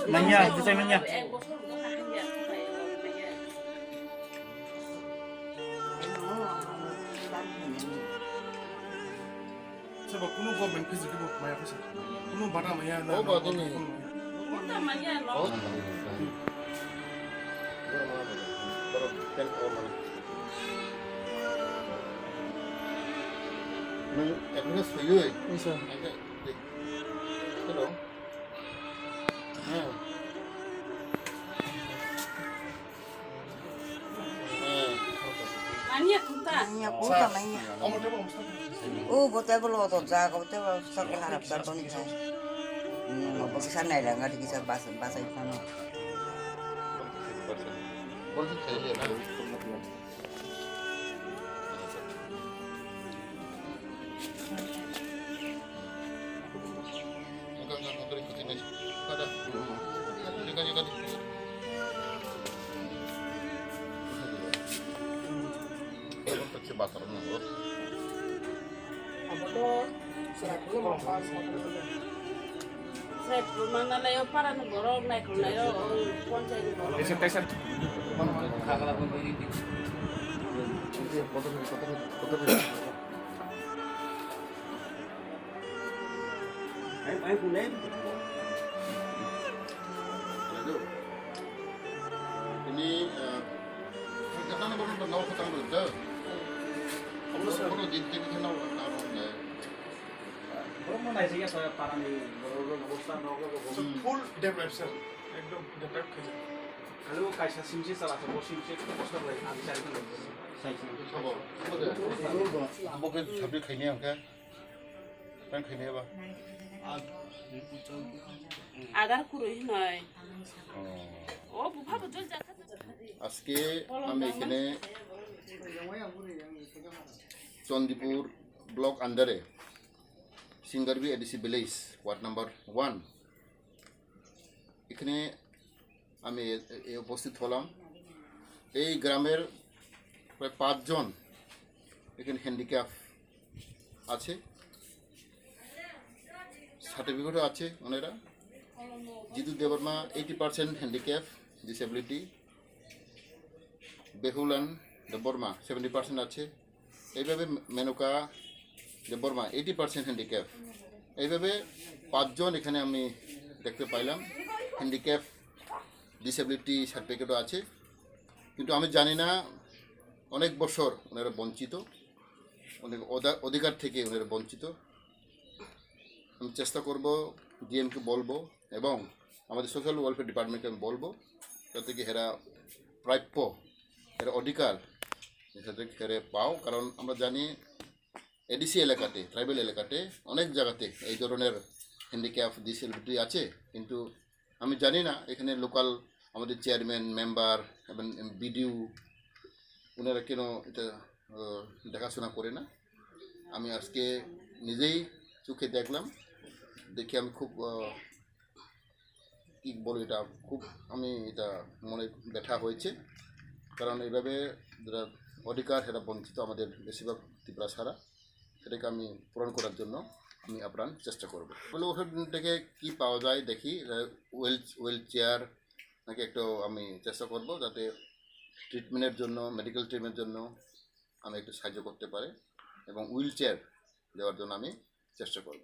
Manya, bisa manya. Sebab kuno government fisik itu maya fisik. Kuno bata maya na. Oh, bata ni. Bata maya no. Baru ten orang. Nung etnis suyu. Bisa. Ada. Hello. Mania kunta. Mania kunta mania. Kamu coba mesti. Bote belum tuh jaga bote sakit harap sakit ni saya. Mau pergi sana lah, nggak bisa bahasa itu sana. Boleh saya nak. Saya mana layo para negara naik layo konsen negara. Desinfektan. Ini kata nak baru tahu kata baru. Kalau jadi kita tahu tahu ni. Berapa naik sih ya saya parang di Boston So full develop sir. Ekdom develop kerja. Kalau kaisa simsi salah satu simsi itu Boston lagi ada cari kan. Coba. Mungkin habis kini angka. Kan kini apa? Agar kuruh nai. Oh, bukan betul jahat. আজকে আমি এখানে চন্দিপুর block আন্ডারে সিঙ্গারবি ADC village ward number 1 এখানে আমি উপস্থিত হলাম। এই গ্রামের প্রায় 5 জন এখানে হ্যান্ডিক্যাপ আছে, সার্টিফিকেটও আছে ওনারা। জিতু দেববর্মা 80% হ্যান্ডিক্যাপ ডিসেবিলিটি, বেহুলান দেববর্মা 70% আছে। এইভাবে মেনকা দেববর্মা 80% হ্যান্ডিক্যাপ। এইভাবে 5 জন এখানে আমি দেখতে পাইলাম হ্যান্ডিক্যাপ ডিসেবিলিটি সার্টিফিকেটও আছে, কিন্তু আমি জানি না অনেক বছর ওনারা বঞ্চিত, অনেক অধিকার থেকে ওনারা বঞ্চিত। আমি চেষ্টা করব ডিএমকে বলবো এবং আমাদের সোশ্যাল ওয়েলফেয়ার ডিপার্টমেন্টকে আমি বলবো যাতে কি এরা প্রাপ্য এর অধিকার যাতে হেরে পাও। কারণ আমরা জানি এডিসি এলাকাতে, ট্রাইবেল এলাকাতে অনেক জায়গাতে এই ধরনের হ্যান্ডিক্যাপ ডিসেবিলিটি আছে, কিন্তু আমি জানি না এখানে লোকাল আমাদের চেয়ারম্যান, মেম্বার এবং বিডিও ওনারা কেন এটা দেখাশোনা করে না। আমি আজকে নিজেই চোখে দেখলাম, দেখে আমি খুব কী বলি এটা খুব আমি এটা মনে ব্যথা হয়েছে। কারণ এইভাবে যারা অধিকার এরা বঞ্চিত আমাদের বেশিরভাগ ত্রিপুরা ছাড়া, সেটাকে আমি পূরণ করার জন্য আমি আপ্রাণ চেষ্টা করব। বলে ওখান থেকে কী পাওয়া যায় দেখি, হুইল চেয়ার নাকি একটু আমি চেষ্টা করব যাতে ট্রিটমেন্টের জন্য, মেডিকেল ট্রিটমেন্টের জন্য আমি একটু সাহায্য করতে পারে এবং হুইল চেয়ার দেওয়ার জন্য আমি চেষ্টা করব।